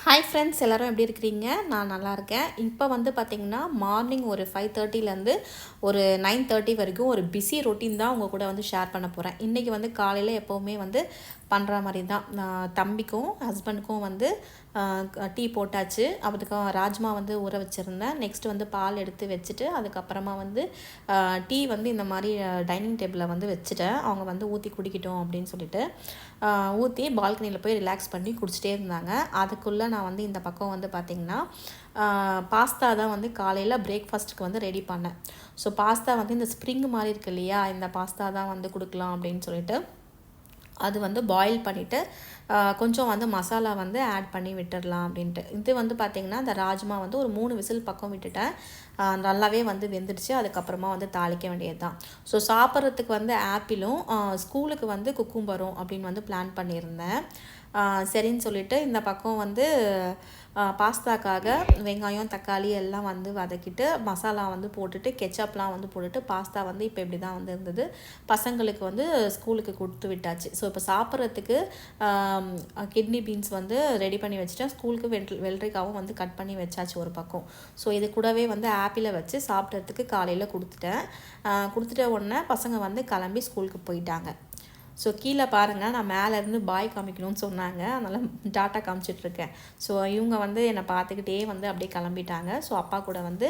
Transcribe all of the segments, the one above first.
Hi friends, எல்லோரும் எப்படி இருக்கிறீங்க? நான் நல்லா இருக்கேன். இப்போ வந்து பார்த்திங்கன்னா மார்னிங் ஒரு 5:30லேருந்து ஒரு 9:30 வரைக்கும் ஒரு பிஸி ரொட்டீன் தான் உங்கள் கூட வந்து ஷேர் பண்ண போகிறேன். இன்றைக்கி வந்து காலையில் எப்போவுமே வந்து பண்ணுற மாதிரி தான். நான் தம்பிக்கும் ஹஸ்பண்டுக்கும் வந்து டீ போட்டாச்சு. அதுக்கும் ராஜ்மா வந்து ஊற வச்சுருந்தேன். நெக்ஸ்ட் வந்து பால் எடுத்து வச்சுட்டு அதுக்கப்புறமா வந்து டீ வந்து இந்த மாதிரி டைனிங் டேபிளில் வந்து வச்சுட்டேன். அவங்க வந்து ஊற்றி குடிக்கட்டும் அப்படின்னு சொல்லிட்டு ஊற்றி பால்கனியில் போய் ரிலாக்ஸ் பண்ணி குடிச்சிட்டே இருந்தாங்க. அதுக்குள்ளே நான் வந்து இந்த பக்கம் வந்து பார்த்திங்கன்னா பாஸ்தா தான் வந்து காலையில் பிரேக்ஃபாஸ்ட்டுக்கு வந்து ரெடி பண்ணேன். ஸோ பாஸ்தா வந்து இந்த ஸ்ப்ரிங் மாதிரி இருக்கு இல்லையா, இந்த பாஸ்தா தான் வந்து கொடுக்கலாம் அப்படின்னு சொல்லிட்டு அது வந்து பாயில் பண்ணிவிட்டு கொஞ்சம் வந்து மசாலா வந்து ஆட் பண்ணி விட்டுடலாம் அப்படின்ட்டு. இது வந்து பார்த்திங்கன்னா இந்த ராஜ்மா வந்து ஒரு 3 விசில் பக்கம் விட்டுட்டேன். நல்லாவே வந்து வெந்துடுச்சு. அதுக்கப்புறமா வந்து தாளிக்க வேண்டியது தான். ஸோ சாப்பிட்றதுக்கு வந்து ஆப்பிளும் ஸ்கூலுக்கு வந்து குக்கும்பரும் அப்படின்னு வந்து பிளான் பண்ணியிருந்தேன். சரின்னு சொல்லிவிட்டு இந்த பக்கம் வந்து பாஸ்தாக்காக வெங்காயம் தக்காளி எல்லாம் வந்து வதக்கிட்டு மசாலா வந்து போட்டுட்டு கெச்சப்லாம் வந்து போட்டுட்டு பாஸ்தா வந்து இப்போ இப்படி தான் வந்து இருந்தது. பசங்களுக்கு வந்து ஸ்கூலுக்கு கொடுத்து விட்டாச்சு. ஸோ இப்போ சாப்பிட்றதுக்கு கிட்னி பீன்ஸ் வந்து ரெடி பண்ணி வச்சுட்டேன். ஸ்கூலுக்கு வெள்ளரிக்காவும் வந்து கட் பண்ணி வச்சாச்சு ஒரு பக்கம். ஸோ இது கூடவே வந்து ஆப்பிளை வச்சு சாப்பிட்றதுக்கு காலையில் கொடுத்துட்ட உடனே பசங்க வந்து கிளம்பி ஸ்கூலுக்கு போயிட்டாங்க. ஸோ கீழே பாருங்கள், நான் மேலேருந்து பாய் காமிக்கணும்னு சொன்னாங்க, அதனால் டாட்டா காமிச்சிட்ருக்கேன். ஸோ இவங்க வந்து என்னை பார்த்துக்கிட்டே வந்து அப்படியே கிளம்பிட்டாங்க. ஸோ அப்பா கூட வந்து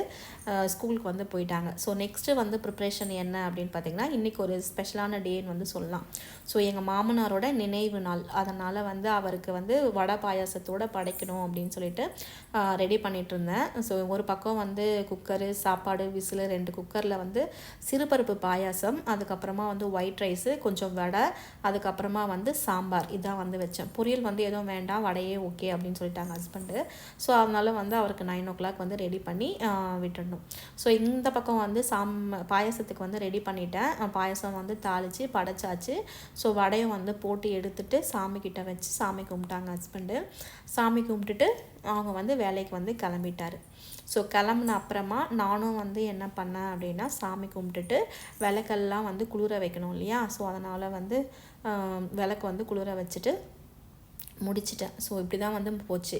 ஸ்கூலுக்கு வந்து போயிட்டாங்க. ஸோ நெக்ஸ்ட்டு வந்து ப்ரிப்ரேஷன் என்ன அப்படின்னு பார்த்திங்கன்னா, இன்றைக்கி ஒரு ஸ்பெஷலான டேன்னு வந்து சொல்லலாம். ஸோ எங்கள் மாமனாரோட நினைவு நாள், அதனால் வந்து அவருக்கு வந்து வடை பாயாசத்தோடு படைக்கணும் அப்படின்னு சொல்லிட்டு ரெடி பண்ணிகிட்டு இருந்தேன். ஸோ ஒரு பக்கம் வந்து குக்கரு சாப்பாடு விசில் 2 குக்கரில் வந்து சிறுபருப்பு பாயாசம், அதுக்கப்புறமா வந்து ஒயிட் ரைஸு, கொஞ்சம் வடை, அதுக்கப்புறமா வந்து சாம்பார் இதான் வந்து வச்சேன். பொரியல் வந்து எதுவும் வேண்டாம், வடையே ஓகே அப்படின்னு சொல்லிட்டாங்க ஹஸ்பண்டு. ஸோ அதனால வந்து அவருக்கு 9 o'clock வந்து ரெடி பண்ணி விட்டுடணும். ஸோ இந்த பக்கம் வந்து பாயசத்துக்கு வந்து ரெடி பண்ணிட்டேன். பாயசம் வந்து தாளித்து படைச்சாச்சு. ஸோ வடையும் வந்து போட்டு எடுத்துகிட்டு சாமிக்கிட்ட வச்சு சாமி கும்பிட்டாங்க ஹஸ்பண்டு. சாமி கும்பிட்டுட்டு அவங்க வந்து வேலைக்கு வந்து கிளம்பிட்டார். ஸோ கிளம்புன அப்புறமா நானும் வந்து என்ன பண்ணேன் அப்படின்னா, சாமி கும்பிட்டுட்டு விளக்கெல்லாம் வந்து குளிர வைக்கணும் இல்லையா, ஸோ அதனால் வந்து விளக்கு வந்து குளிர வச்சுட்டு முடிச்சிட்டேன். ஸோ இப்படி தான் வந்து போச்சு.